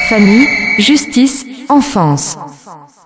Famille, justice, enfance.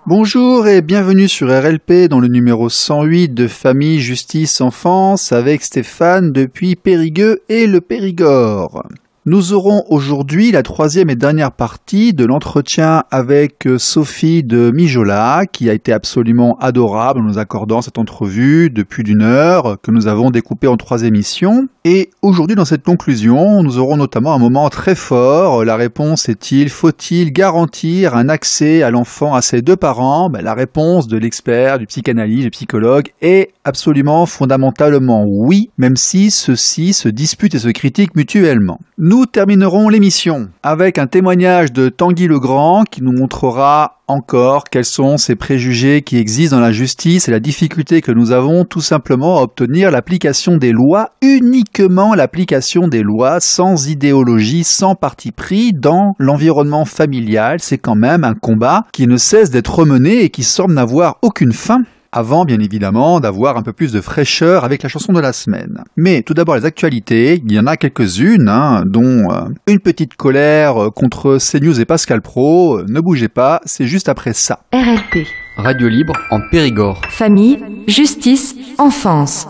Bonjour et bienvenue sur RLP dans le numéro 108 de Famille, justice, enfance avec Stéphane depuis Périgueux et le Périgord. Nous aurons aujourd'hui la troisième et dernière partie de l'entretien avec Sophie de Mijola, qui a été absolument adorable en nous accordant cette entrevue de plus d'1 heure que nous avons découpée en 3 émissions. Et aujourd'hui, dans cette conclusion, nous aurons notamment un moment très fort. La réponse est-il, faut-il garantir un accès à l'enfant à ses 2 parents ? La réponse de l'expert, du psychanalyste, du psychologue est absolument fondamentalement oui, même si ceux-ci se disputent et se critiquent mutuellement. Nous terminerons l'émission avec un témoignage de Tanguy Legrand qui nous montrera encore quels sont ces préjugés qui existent dans la justice et la difficulté que nous avons tout simplement à obtenir l'application des lois, uniquement l'application des lois, sans idéologie, sans parti pris dans l'environnement familial. C'est quand même un combat qui ne cesse d'être mené et qui semble n'avoir aucune fin. Avant, bien évidemment, d'avoir un peu plus de fraîcheur avec la chanson de la semaine. Mais tout d'abord, les actualités, il y en a quelques-unes, dont une petite colère contre CNews et Pascal Praud. Ne bougez pas, c'est juste après ça. RLP. Radio libre en Périgord. Famille, justice, enfance.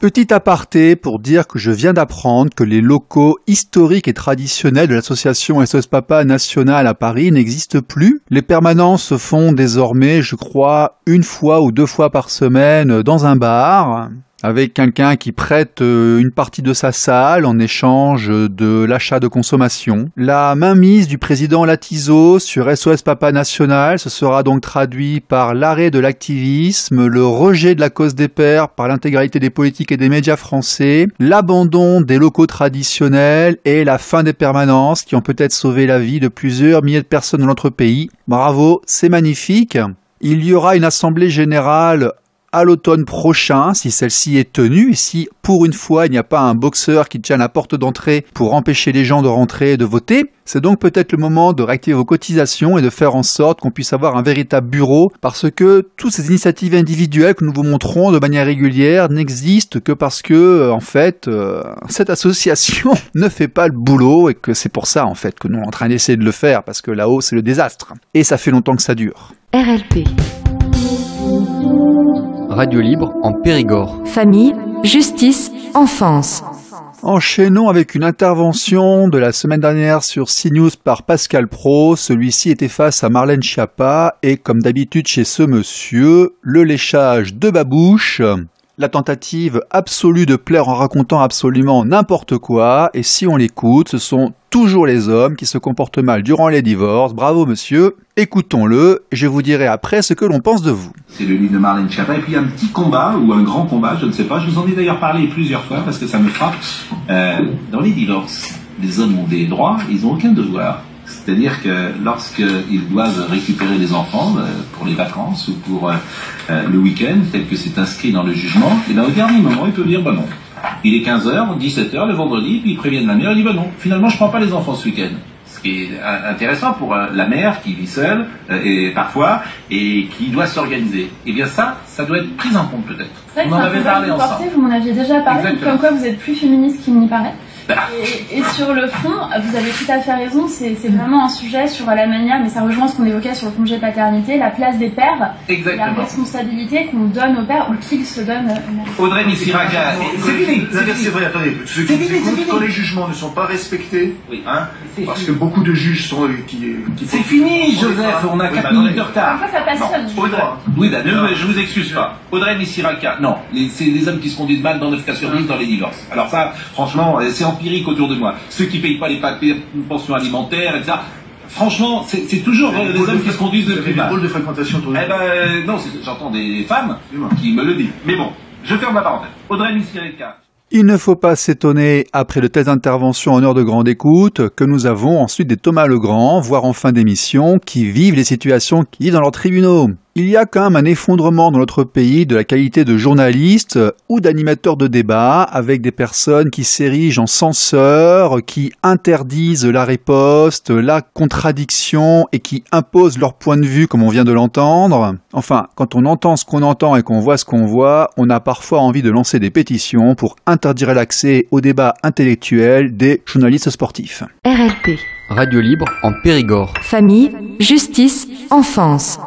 Petit aparté pour dire que je viens d'apprendre que les locaux historiques et traditionnels de l'association SOS Papa National à Paris n'existent plus. Les permanences se font désormais, je crois, 1 fois ou 2 fois par semaine dans un bar, avec quelqu'un qui prête une partie de sa salle en échange de l'achat de consommation. La mainmise du président Latizo sur SOS Papa National se sera donc traduit par l'arrêt de l'activisme, le rejet de la cause des pères par l'intégralité des politiques et des médias français, l'abandon des locaux traditionnels et la fin des permanences qui ont peut-être sauvé la vie de plusieurs milliers de personnes dans notre pays. Bravo, c'est magnifique. Il y aura une assemblée générale à l'automne prochain, si celle-ci est tenue, et si pour une fois il n'y a pas un boxeur qui tient la porte d'entrée pour empêcher les gens de rentrer et de voter, c'est donc peut-être le moment de réactiver vos cotisations et de faire en sorte qu'on puisse avoir un véritable bureau, parce que toutes ces initiatives individuelles que nous vous montrons de manière régulière n'existent que parce que, en fait, cette association ne fait pas le boulot, et que c'est pour ça, en fait, que nous sommes en train d'essayer de le faire, parce que là-haut, c'est le désastre. Et ça fait longtemps que ça dure. RLP. Radio libre en Périgord. Famille, justice, enfance. Enchaînons avec une intervention de la semaine dernière sur CNews par Pascal Praud. Celui-ci était face à Marlène Schiappa et, comme d'habitude chez ce monsieur, le léchage de babouche, la tentative absolue de plaire en racontant absolument n'importe quoi. Et si on l'écoute, ce sont toujours les hommes qui se comportent mal durant les divorces. Bravo monsieur, écoutons-le et je vous dirai après ce que l'on pense de vous. C'est le livre de Marlène Schiappa et puis un petit combat ou un grand combat, je ne sais pas. Je vous en ai d'ailleurs parlé plusieurs fois parce que ça me frappe. Dans les divorces, les hommes ont des droits, ils n'ont aucun devoir. C'est-à-dire que lorsqu'ils doivent récupérer les enfants pour les vacances ou pour le week-end, tel que c'est inscrit dans le jugement, et bien au dernier moment, ils peuvent dire non. Il est 15h, 17h le vendredi, puis ils préviennent la mère, ils disent non, finalement je ne prends pas les enfants ce week-end. Ce qui est intéressant pour la mère qui vit seule, et parfois, et qui doit s'organiser. Et bien ça doit être pris en compte peut-être. C'est vrai que on en avait parlé ensemble. Vous m'en aviez déjà parlé, comme quoi vous êtes plus féministe qu'il n'y paraît. Et sur le fond, vous avez tout à fait raison, c'est vraiment un sujet sur la manière, mais ça rejoint ce qu'on évoquait sur le congé de paternité, la place des pères, la responsabilité qu'on donne aux pères ou qu'ils se donnent. Audrey Missiraka, c'est fini. C'est vrai, attendez, ceux qui écoutent, quand les jugements ne sont pas respectés, oui. Parce que beaucoup de juges sont qui c'est fini, Joseph, on a 4 minutes de retard. Après, ça passionne. Audrey, oui, je vous excuse pas. Audrey Missiraka, non, c'est les hommes qui se conduisent mal dans 9 cas sur 10 dans les divorces. Alors ça, franchement, c'est empirique autour de moi. Ceux qui payent pas les pensions alimentaires, etc. Franchement, c'est toujours les hommes qui se conduisent le plus mal. Des rôles de fréquentation autour de moi. Non, j'entends des femmes qui me le disent. Mais bon, je ferme la parenthèse. Audrey Missiraka. Il ne faut pas s'étonner, après de telles interventions en heure de grande écoute, que nous avons ensuite des Thomas Legrand, voire en fin d'émission, qui vivent les situations qui vivent dans leurs tribunaux. Il y a quand même un effondrement dans notre pays de la qualité de journalistes ou d'animateurs de débat, avec des personnes qui s'érigent en censeurs, qui interdisent la riposte, la contradiction et qui imposent leur point de vue comme on vient de l'entendre. Enfin, quand on entend ce qu'on entend et qu'on voit ce qu'on voit, on a parfois envie de lancer des pétitions pour interdire l'accès au débat intellectuel des journalistes sportifs. RLP. Radio libre en Périgord. Famille, justice, enfance.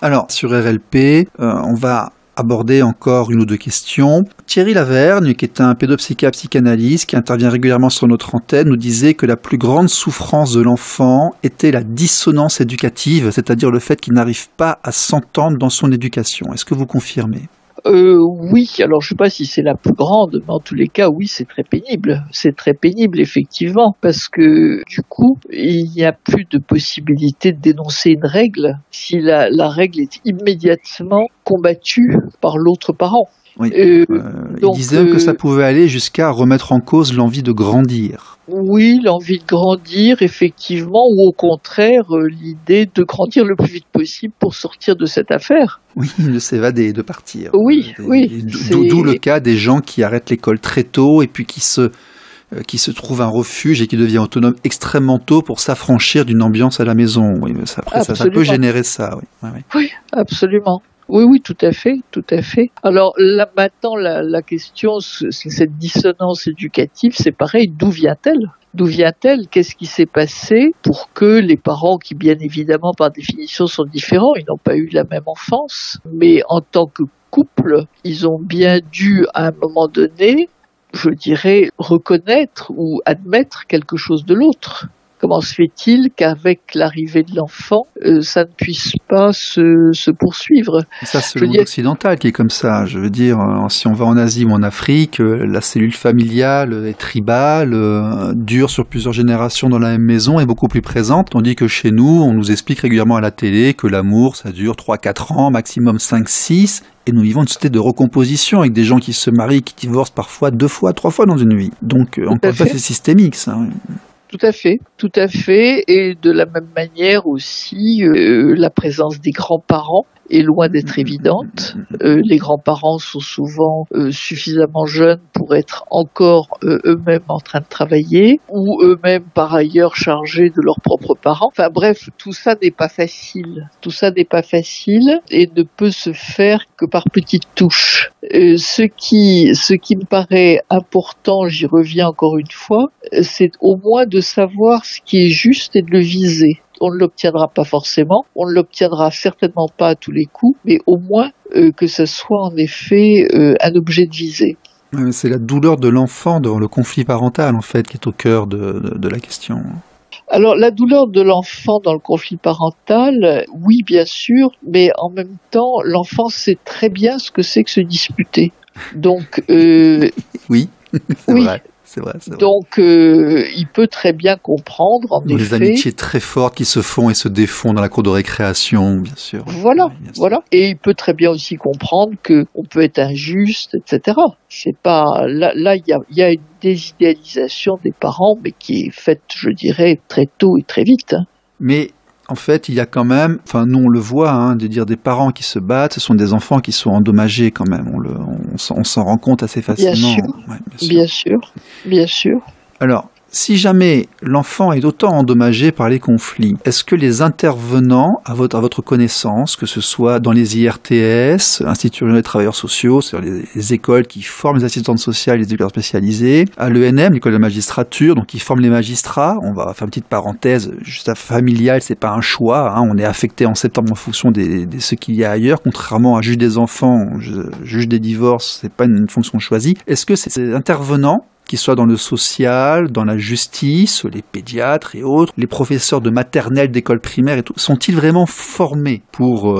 Alors, sur RLP, on va aborder encore une ou deux questions. Thierry Lavergne, qui est un pédopsychiatre psychanalyste qui intervient régulièrement sur notre antenne, nous disait que la plus grande souffrance de l'enfant était la dissonance éducative, c'est-à-dire le fait qu'il n'arrive pas à s'entendre dans son éducation. Est-ce que vous confirmez ? Oui, alors je ne sais pas si c'est la plus grande, mais en tous les cas, oui, c'est très pénible. C'est très pénible, effectivement, parce que du coup, il n'y a plus de possibilité de dénoncer une règle si la règle est immédiatement combattue par l'autre parent. Oui. Il disait que ça pouvait aller jusqu'à remettre en cause l'envie de grandir. Oui, l'envie de grandir, effectivement, ou au contraire, l'idée de grandir le plus vite possible pour sortir de cette affaire. Oui, de s'évader, de partir. Oui, oui. D'où le cas des gens qui arrêtent l'école très tôt et puis qui se trouvent un refuge et qui devient autonome extrêmement tôt pour s'affranchir d'une ambiance à la maison. Oui, mais ça peut générer ça. Oui, oui, absolument. Oui, tout à fait. Alors là, maintenant, la question, c'est cette dissonance éducative, c'est pareil, d'où vient-elle ? Qu'est-ce qui s'est passé pour que les parents, qui bien évidemment par définition sont différents, ils n'ont pas eu la même enfance, mais en tant que couple, ils ont bien dû à un moment donné, je dirais, reconnaître ou admettre quelque chose de l'autre. Comment se fait-il qu'avec l'arrivée de l'enfant, ça ne puisse pas se poursuivre ? Ça, c'est le monde occidental qui est comme ça. Je veux dire, si on va en Asie ou en Afrique, la cellule familiale est tribale, dure sur plusieurs générations dans la même maison, est beaucoup plus présente, tandis que chez nous, on nous explique régulièrement à la télé que l'amour, ça dure 3-4 ans, maximum 5-6, et nous vivons une société de recomposition avec des gens qui se marient, qui divorcent parfois 2 fois, 3 fois dans une vie. Donc, encore une fois, c'est systémique, ça. Tout à fait, et de la même manière aussi, la présence des grands-parents est loin d'être évidente. Les grands-parents sont souvent suffisamment jeunes pour être encore eux-mêmes en train de travailler, ou eux-mêmes par ailleurs chargés de leurs propres parents. Enfin bref, tout ça n'est pas facile. Et ne peut se faire que par petites touches. Ce qui me paraît important, j'y reviens encore une fois, c'est au moins de savoir ce qui est juste et de le viser. On ne l'obtiendra pas forcément, on ne l'obtiendra certainement pas à tous les coups, mais au moins que ce soit en effet un objet de visée. C'est la douleur de l'enfant devant le conflit parental, en fait, qui est au cœur de la question. Alors, la douleur de l'enfant dans le conflit parental, oui, bien sûr, mais en même temps, l'enfant sait très bien ce que c'est que se disputer. Donc, oui, c'est vrai. Donc, il peut très bien comprendre, en effet. Les amitiés très fortes qui se font et se défont dans la cour de récréation, bien sûr. Voilà. Et il peut très bien aussi comprendre qu'on peut être injuste, etc. C'est pas là, il y a une désidéalisation des parents, mais qui est faite, je dirais, très tôt et très vite. Mais en fait, il y a quand même, enfin nous on le voit, de dire des parents qui se battent, ce sont des enfants qui sont endommagés quand même. On s'en rend compte assez facilement. Bien sûr. Alors, si jamais l'enfant est autant endommagé par les conflits, est-ce que les intervenants, à votre connaissance, que ce soit dans les IRTS, Institut régional des travailleurs sociaux, c'est-à-dire les écoles qui forment les assistantes sociales, les écoles spécialisées, à l'ENM, l'école de la magistrature, donc qui forment les magistrats, on va faire une petite parenthèse, juste à familial, c'est pas un choix, on est affecté en septembre en fonction de ce qu'il y a ailleurs, contrairement à juge des enfants, juge des divorces, c'est pas une fonction choisie. Est-ce que ces intervenants, qu'ils soient dans le social, dans la justice, les pédiatres et autres, les professeurs de maternelle, d'école primaire et tout, sont-ils vraiment formés pour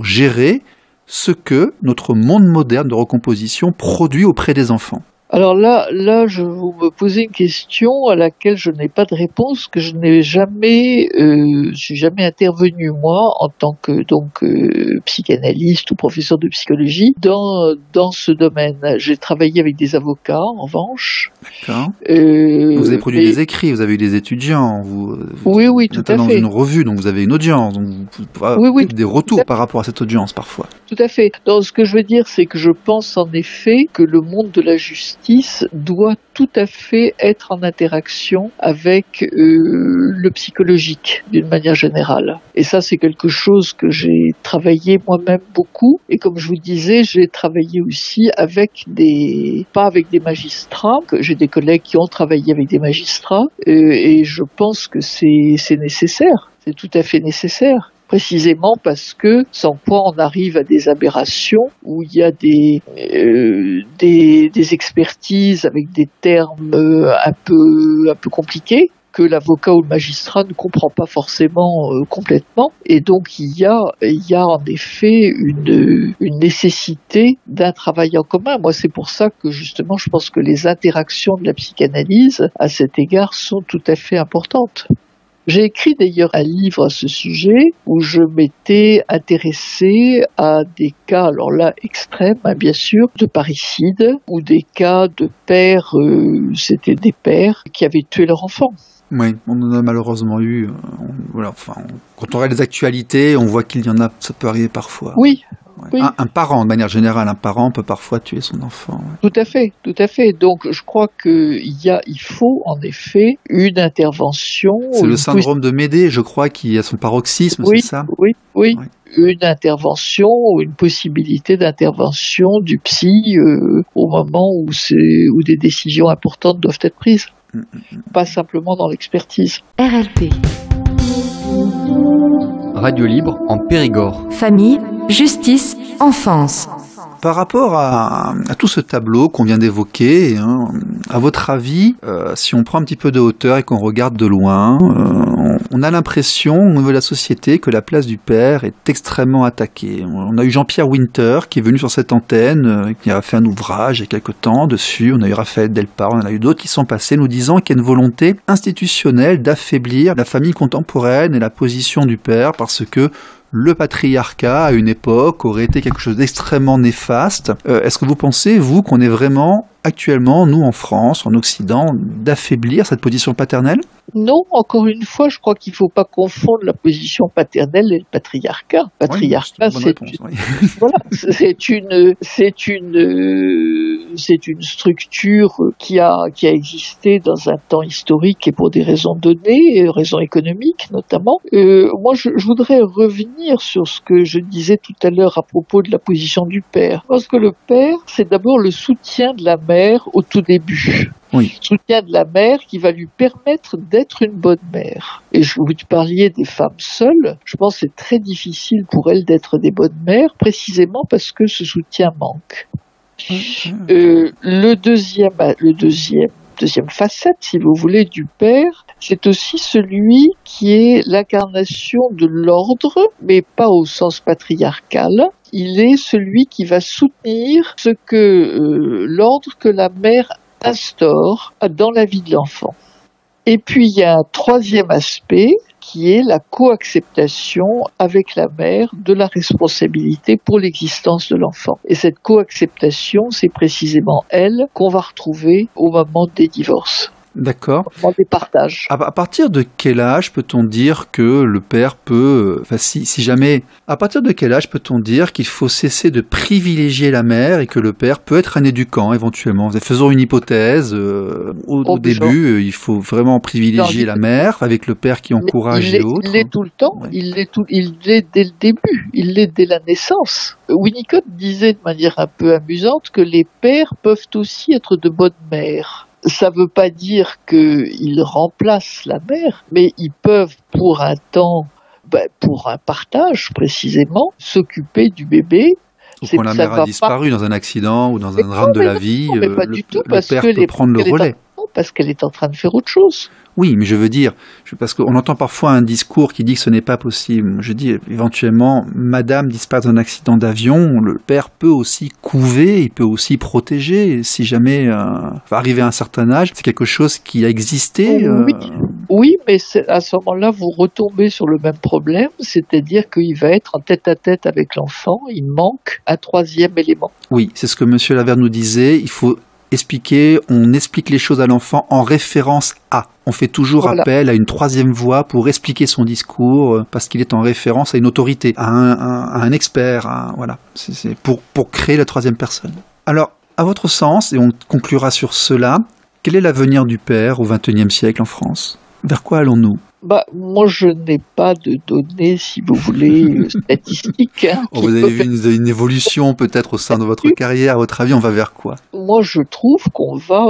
gérer ce que notre monde moderne de recomposition produit auprès des enfants ? Alors là, vous me posez une question à laquelle je n'ai pas de réponse, que je n'ai jamais, suis jamais intervenu moi en tant que psychanalyste ou professeur de psychologie dans ce domaine. J'ai travaillé avec des avocats, en revanche. D'accord. Vous avez produit des écrits, vous avez eu des étudiants, oui, tout à fait. Dans une revue, donc vous avez une audience, donc vous pouvez des retours par rapport à cette audience parfois. Tout à fait. Donc, ce que je veux dire, c'est que je pense en effet que le monde de la justice doit tout à fait être en interaction avec le psychologique d'une manière générale. Et ça, c'est quelque chose que j'ai travaillé moi-même beaucoup. Et comme je vous disais, j'ai travaillé aussi pas avec des magistrats, que j'ai des collègues qui ont travaillé avec des magistrats, et je pense que c'est nécessaire. C'est tout à fait nécessaire. Précisément parce que sans quoi on arrive à des aberrations où il y a des expertises avec des termes un peu compliqués que l'avocat ou le magistrat ne comprend pas forcément complètement, et donc il y a en effet une nécessité d'un travail en commun. Moi, c'est pour ça que justement je pense que les interactions de la psychanalyse à cet égard sont tout à fait importantes. J'ai écrit d'ailleurs un livre à ce sujet où je m'étais intéressée à des cas, alors là extrêmes bien sûr, de parricide ou des cas de pères, c'était des pères qui avaient tué leur enfant. Oui, on en a malheureusement eu. Quand on regarde les actualités, on voit qu'il y en a, ça peut arriver parfois. Oui. Ouais. Oui. Un parent, de manière générale, un parent peut parfois tuer son enfant. Ouais. Tout à fait. Donc, je crois il faut en effet une intervention. C'est le syndrome de Médée, je crois, qui a son paroxysme, oui, c'est ça ? Oui. Une intervention, une possibilité d'intervention du psy au moment où des décisions importantes doivent être prises. Pas simplement dans l'expertise. RLP. Radio libre en Périgord. Famille, justice, enfance. Par rapport à tout ce tableau qu'on vient d'évoquer, à votre avis, si on prend un petit peu de hauteur et qu'on regarde de loin, on a l'impression, au niveau de la société, que la place du père est extrêmement attaquée. On a eu Jean-Pierre Winter qui est venu sur cette antenne, qui a fait un ouvrage il y a quelque temps dessus. On a eu Raphaël Delpar, on en a eu d'autres qui sont passés nous disant qu'il y a une volonté institutionnelle d'affaiblir la famille contemporaine et la position du père parce que le patriarcat, à une époque, aurait été quelque chose d'extrêmement néfaste. Est-ce que vous pensez, vous, qu'on est vraiment, actuellement, nous, en France, en Occident, d'affaiblir cette position paternelle ? Non, encore une fois, je crois qu'il ne faut pas confondre la position paternelle et le patriarcat. Patriarcat, c'est une structure qui a existé dans un temps historique et pour des raisons données, raisons économiques notamment. Moi, je voudrais revenir sur ce que je disais tout à l'heure à propos de la position du père. Parce que le père, c'est d'abord le soutien de la mère au tout début. Oui. Soutien de la mère qui va lui permettre d'être une bonne mère. Et vous parliez des femmes seules, je pense que c'est très difficile pour elles d'être des bonnes mères, précisément parce que ce soutien manque. Le deuxième facette, si vous voulez, du père, c'est aussi celui qui est l'incarnation de l'ordre, mais pas au sens patriarcal. Il est celui qui va soutenir l'ordre que la mère instaure dans la vie de l'enfant. Et puis il y a un troisième aspect qui est la coacceptation avec la mère de la responsabilité pour l'existence de l'enfant. Et cette coacceptation, c'est précisément elle qu'on va retrouver au moment des divorces. D'accord. Au moment des partages. À partir de quel âge peut-on dire que le père peut, à partir de quel âge peut-on dire qu'il faut cesser de privilégier la mère et que le père peut être un éducant éventuellement ? Faisons une hypothèse. Au début, il faut vraiment privilégier la mère avec le père qui encourage et autres. Il l'est tout le temps. Ouais. Il l'est dès le début. Il l'est dès la naissance. Winnicott disait de manière un peu amusante que les pères peuvent aussi être de bonnes mères. Ça ne veut pas dire qu'ils remplacent la mère, mais ils peuvent pour un temps, pour un partage précisément, s'occuper du bébé. Ou quand la mère a disparu dans un accident ou dans un drame de la vie, le père peut prendre le relais. parce qu'elle est en train de faire autre chose. Oui, mais je veux dire, parce qu'on entend parfois un discours qui dit que ce n'est pas possible. Je dis, éventuellement, madame disparaît dans un accident d'avion, le père peut aussi couver, il peut aussi protéger, si jamais va arriver à un certain âge. C'est quelque chose qui a existé. Oui, mais à ce moment-là, vous retombez sur le même problème, c'est-à-dire qu'il va être en tête-à-tête avec l'enfant, il manque un troisième élément. Oui, c'est ce que Monsieur Laverne nous disait, il faut expliquer, on explique les choses à l'enfant en référence à. On fait toujours appel à une troisième voix pour expliquer son discours, parce qu'il est en référence à une autorité, à un expert, voilà. C'est pour créer la troisième personne. Alors, à votre sens, et on conclura sur cela, quel est l'avenir du père au XXIe siècle en France ? Vers quoi allons-nous ? Moi, je n'ai pas de données, si vous voulez, statistiques. Vous avez vu une évolution peut-être au sein de votre carrière. À votre avis, on va vers quoi ? Moi, je trouve qu'on va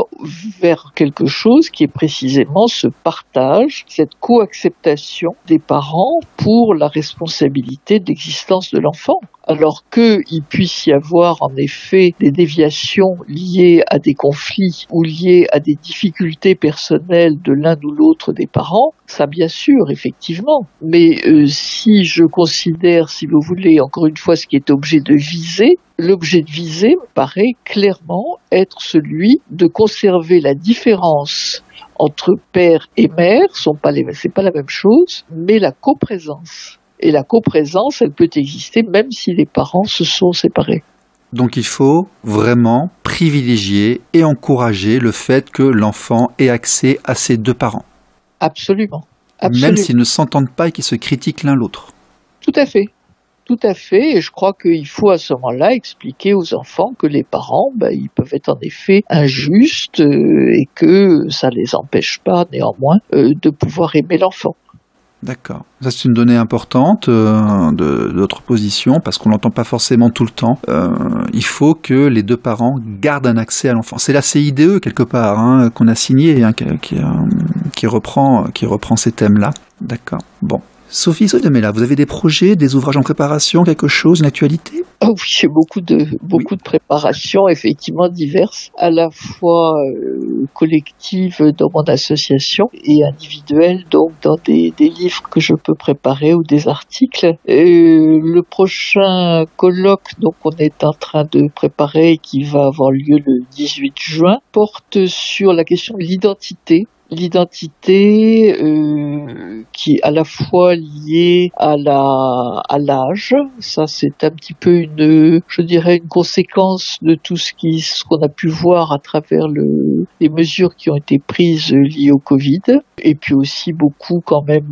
vers quelque chose qui est précisément ce partage, cette co-acceptation des parents pour la responsabilité de l'existence de l'enfant. Alors qu'il puisse y avoir en effet des déviations liées à des conflits ou liées à des difficultés personnelles de l'un ou l'autre des parents, ça bien sûr, effectivement. Mais si je considère, si vous voulez, encore une fois, ce qui est objet de visée, l'objet de visée me paraît clairement être celui de conserver la différence entre père et mère, c'est pas la même chose, mais la coprésence. Et la coprésence, elle peut exister même si les parents se sont séparés. Donc il faut vraiment privilégier et encourager le fait que l'enfant ait accès à ses deux parents. Absolument. Même s'ils ne s'entendent pas et qu'ils se critiquent l'un l'autre. Tout à fait. Tout à fait. Et je crois qu'il faut à ce moment-là expliquer aux enfants que les parents, ils peuvent être en effet injustes et que ça ne les empêche pas néanmoins de pouvoir aimer l'enfant. D'accord. Ça, c'est une donnée importante de notre position, parce qu'on l'entend pas forcément tout le temps. Il faut que les deux parents gardent un accès à l'enfant. C'est la CIDE, quelque part, qu'on a signée, qui reprend ces thèmes-là. D'accord. Bon. Sophie Sodemela, vous avez des projets, des ouvrages en préparation, quelque chose, une actualité ? Oui, j'ai beaucoup de préparations, effectivement diverses, à la fois collectives dans mon association et individuelles, donc dans des livres que je peux préparer ou des articles. Le prochain colloque, donc on est en train de préparer, qui va avoir lieu le 18 juin, porte sur la question de l'identité. L'identité qui est à la fois liée à l'âge, ça c'est un petit peu une conséquence de tout ce qu'on a pu voir à travers les mesures qui ont été prises liées au Covid, et puis aussi beaucoup quand même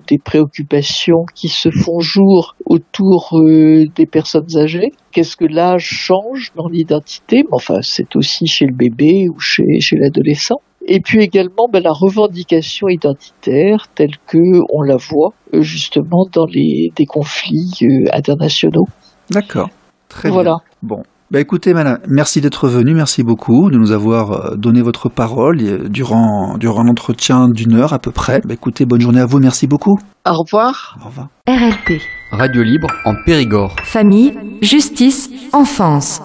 des préoccupations qui se font jour autour des personnes âgées. Qu'est-ce que l'âge change dans l'identité ? Enfin, c'est aussi chez le bébé ou chez l'adolescent. Et puis également la revendication identitaire telle que on la voit justement dans des conflits internationaux. D'accord, très bien. Bon, écoutez madame, merci d'être venue, merci beaucoup de nous avoir donné votre parole durant l'entretien d'1 heure à peu près. Écoutez, bonne journée à vous, merci beaucoup. Au revoir. Au revoir. RLP. Radio libre en Périgord. Famille, justice, enfance.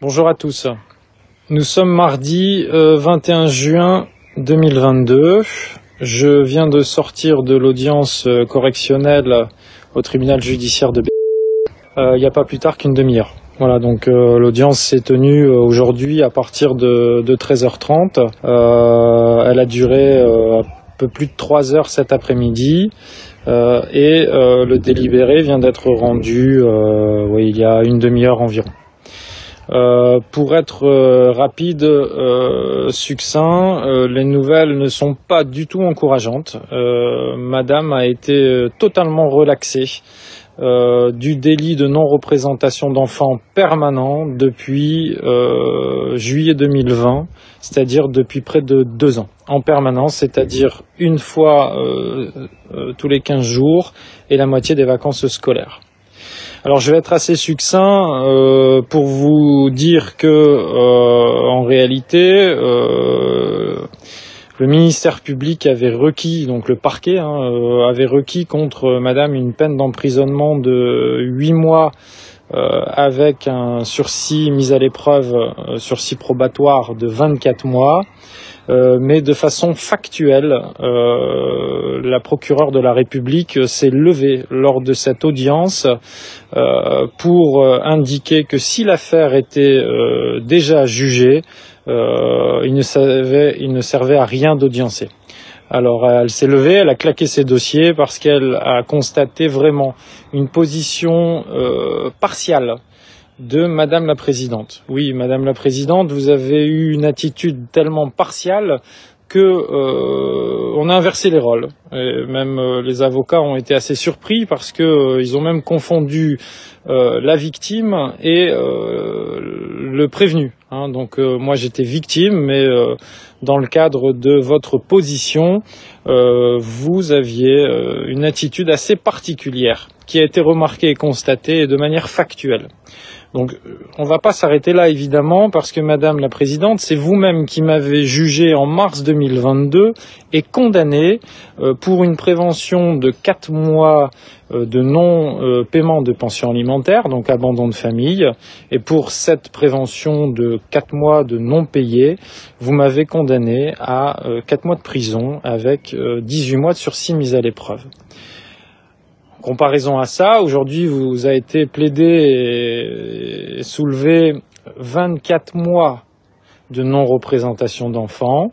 Bonjour à tous. Nous sommes mardi 21 juin 2022. Je viens de sortir de l'audience correctionnelle au tribunal judiciaire de il n'y a pas plus tard qu'une demi-heure. Voilà, donc l'audience s'est tenue aujourd'hui à partir de 13h30. Elle a duré un peu plus de 3 heures cet après-midi. Et le délibéré vient d'être rendu il y a une demi-heure environ. Pour être rapide, succinct, les nouvelles ne sont pas du tout encourageantes. Madame a été totalement relaxée du délit de non-représentation d'enfants permanent depuis juillet 2020, c'est-à-dire depuis près de 2 ans, en permanence, c'est-à-dire une fois tous les 15 jours et la moitié des vacances scolaires. Alors je vais être assez succinct pour vous dire que en réalité le ministère public avait requis, donc le parquet avait requis contre madame une peine d'emprisonnement de 8 mois avec un sursis mis à l'épreuve, sursis probatoire de 24 mois. Mais de façon factuelle, la procureure de la République s'est levée lors de cette audience pour indiquer que si l'affaire était déjà jugée, il ne servait à rien d'audiencer. Alors elle s'est levée, elle a claqué ses dossiers parce qu'elle a constaté vraiment une position partiale de Madame la Présidente. Oui, Madame la Présidente, vous avez eu une attitude tellement partiale que on a inversé les rôles. Et même les avocats ont été assez surpris parce que ils ont même confondu la victime et le prévenu. Donc moi j'étais victime, mais dans le cadre de votre position, vous aviez une attitude assez particulière qui a été remarquée et constatée de manière factuelle. Donc on ne va pas s'arrêter là évidemment parce que Madame la Présidente, c'est vous-même qui m'avez jugé en mars 2022 et condamné pour une prévention de 4 mois de non-paiement de pension alimentaire, donc abandon de famille, et pour cette prévention de 4 mois de non-payé, vous m'avez condamné à 4 mois de prison avec 18 mois de sursis mis à l'épreuve. En comparaison à ça, aujourd'hui, vous a été plaidé et soulevé 24 mois de non-représentation d'enfants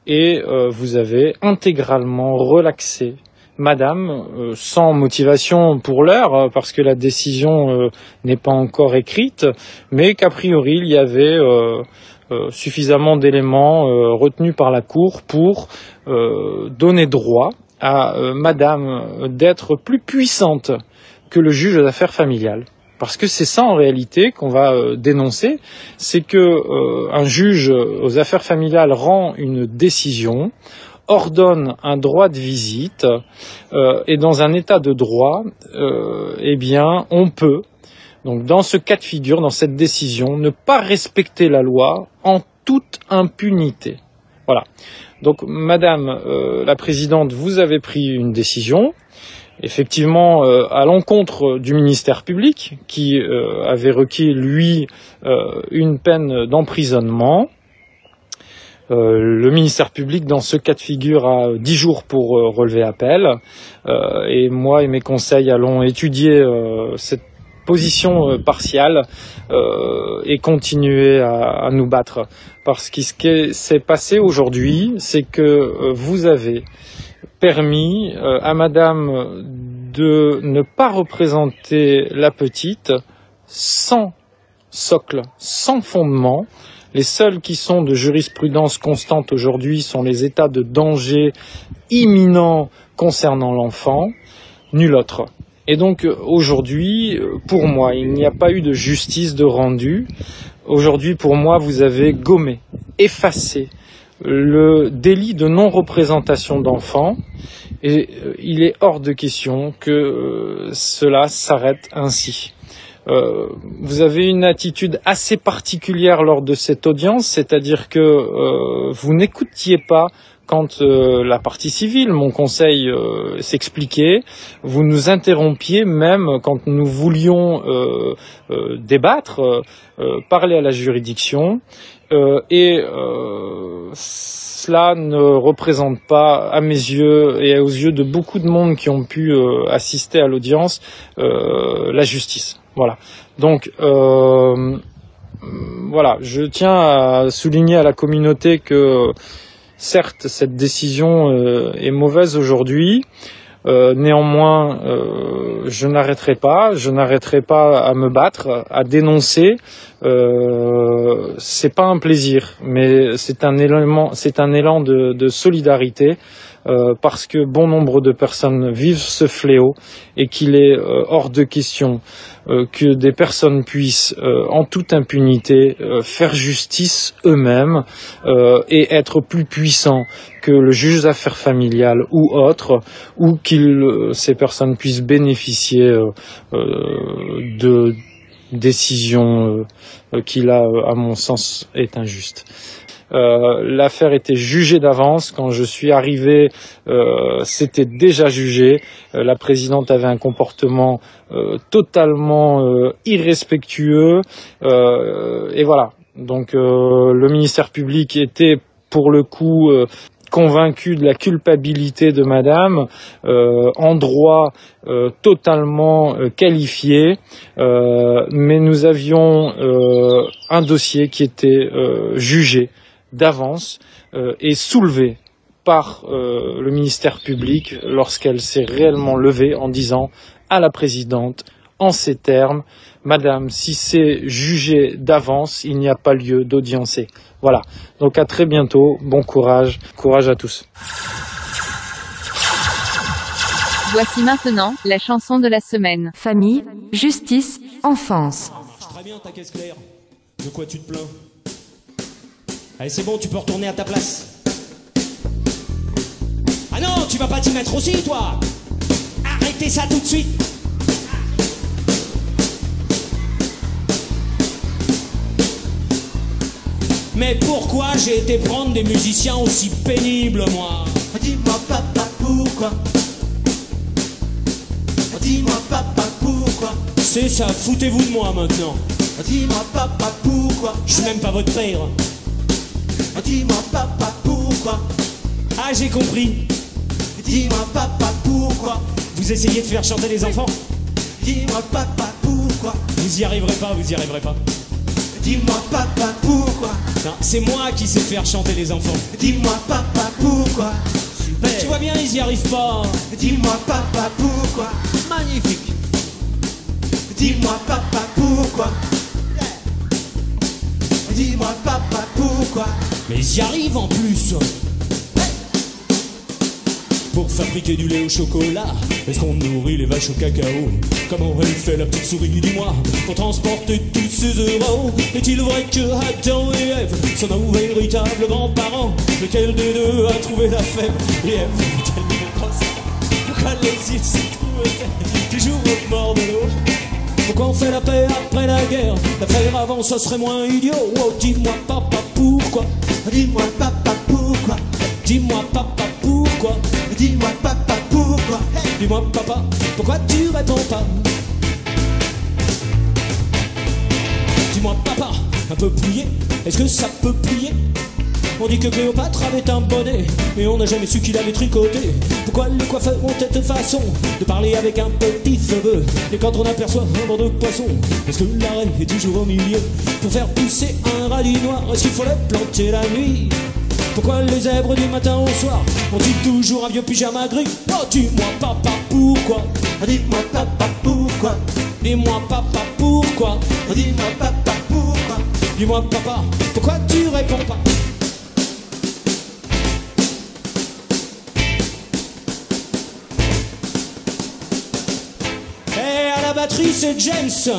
et vous avez intégralement relaxé Madame, sans motivation pour l'heure, parce que la décision n'est pas encore écrite, mais qu'a priori il y avait suffisamment d'éléments retenus par la Cour pour donner droit à Madame d'être plus puissante que le juge aux affaires familiales. Parce que c'est ça en réalité qu'on va dénoncer, c'est que un juge aux affaires familiales rend une décision, ordonne un droit de visite, et dans un état de droit, eh bien, on peut, donc dans ce cas de figure, dans cette décision, ne pas respecter la loi en toute impunité. Voilà. Donc, Madame la Présidente, vous avez pris une décision, effectivement à l'encontre du ministère public, qui avait requis, lui, une peine d'emprisonnement. Le ministère public, dans ce cas de figure, a 10 jours pour relever appel. Et moi et mes conseils allons étudier cette position partiale et continuer à nous battre. Parce que ce qui s'est passé aujourd'hui, c'est que vous avez permis à Madame de ne pas représenter la petite sans socle, sans fondement. Les seuls qui sont de jurisprudence constante aujourd'hui sont les états de danger imminent concernant l'enfant, nul autre. Et donc aujourd'hui, pour moi, il n'y a pas eu de justice de rendu. Aujourd'hui, pour moi, vous avez gommé, effacé le délit de non-représentation d'enfants. Et il est hors de question que cela s'arrête ainsi. Vous avez une attitude assez particulière lors de cette audience, c'est-à-dire que vous n'écoutiez pas quand la partie civile, mon conseil, s'expliquait. Vous nous interrompiez même quand nous voulions débattre, parler à la juridiction, et cela ne représente pas, à mes yeux et aux yeux de beaucoup de monde qui ont pu assister à l'audience, la justice. Voilà. Donc, voilà, je tiens à souligner à la communauté que, certes, cette décision est mauvaise aujourd'hui. Néanmoins, je n'arrêterai pas à me battre, à dénoncer. C'est pas un plaisir, mais c'est un élan de solidarité. Parce que bon nombre de personnes vivent ce fléau et qu'il est hors de question que des personnes puissent en toute impunité faire justice eux-mêmes et être plus puissants que le juge des affaires familiales ou autre, ou ces personnes puissent bénéficier de décisions qui là, à mon sens, est injuste. L'affaire était jugée d'avance. Quand je suis arrivé, c'était déjà jugé. La présidente avait un comportement totalement irrespectueux. Et voilà. Donc le ministère public était pour le coup convaincu de la culpabilité de madame, en droit totalement qualifié, mais nous avions un dossier qui était jugé d'avance et soulevé par le ministère public lorsqu'elle s'est réellement levée en disant à la présidente en ces termes: Madame, si c'est jugé d'avance, il n'y a pas lieu d'audiencer. Voilà. Donc à très bientôt. Bon courage. Courage à tous. Voici maintenant la chanson de la semaine. Famille, justice, enfance. Très bien ta caisse claire. De quoi tu te plains? Allez, c'est bon, tu peux retourner à ta place. Ah non, tu vas pas t'y mettre aussi, toi? Arrêtez ça tout de suite. Mais pourquoi j'ai été prendre des musiciens aussi pénibles, moi? Dis-moi papa, pourquoi? Dis-moi papa, pourquoi? C'est ça, foutez-vous de moi maintenant. Dis-moi papa, pourquoi? Je suis même pas votre père. Dis-moi papa, pourquoi? Ah, j'ai compris. Dis-moi papa, pourquoi? Vous essayez de faire chanter les enfants? Dis-moi papa, pourquoi? Vous y arriverez pas, vous y arriverez pas. Dis-moi papa, pourquoi? Non, c'est moi qui sais faire chanter les enfants. Dis-moi papa, pourquoi? Super. Tu vois bien, ils y arrivent pas. Dis-moi papa, pourquoi? Magnifique. Dis-moi papa, pourquoi? Dis-moi papa, pourquoi? Mais ils y arrivent en plus. Pour fabriquer du lait au chocolat, est-ce qu'on nourrit les vaches au cacao? Comment elle fait la petite souris, dis-moi, pour transporter tous ces euros? Est-il vrai que Adam et Ève sont nos véritables grands-parents? Lequel des deux a trouvé la fève? Et Ève fait-elle une grosse? Pourquoi les îles se trouvent toujours au bord de l'eau? Pourquoi on fait la paix après la guerre? La faire avant, ça serait moins idiot. Oh, dis-moi papa, pourquoi? Dis-moi papa, pourquoi? Dis-moi papa, pourquoi? Dis-moi papa, pourquoi? Dis-moi papa, pourquoi tu réponds pas? Dis-moi papa, un peu plié, est-ce que ça peut plier? On dit que Cléopâtre avait un bonnet, mais on n'a jamais su qu'il avait tricoté. Pourquoi les coiffeurs ont cette façon de parler avec un petit cheveu? Et quand on aperçoit un banc de poisson, est-ce que la reine est toujours au milieu? Pour faire pousser un radis noir, est-ce qu'il faut les planter la nuit? Pourquoi les zèbres du matin au soir ont-ils toujours un vieux pyjama gris? Oh, dis-moi papa, pourquoi? Dis-moi papa, pourquoi? Dis-moi papa, pourquoi? Dis-moi papa, pourquoi? Dis-moi papa, pourquoi tu réponds pas? Et à la batterie c'est James.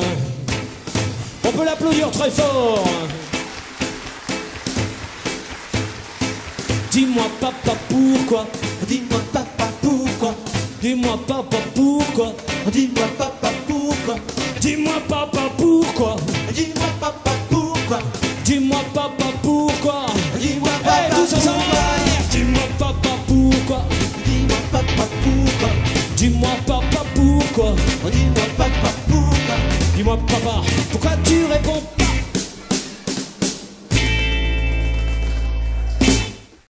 On peut l'applaudir très fort. Dis-moi papa pourquoi? Dis-moi papa pourquoi? Dis-moi papa pourquoi? Dis-moi papa pourquoi? Dis-moi papa pourquoi? Dis-moi papa pourquoi? Dis-moi papa pourquoi? Dis-moi papa pourquoi? Dis-moi papa pourquoi? Dis-moi papa pourquoi? Dis-moi papa pourquoi? Dis-moi papa pourquoi? Dis-moi papa, pourquoi tu réponds pas?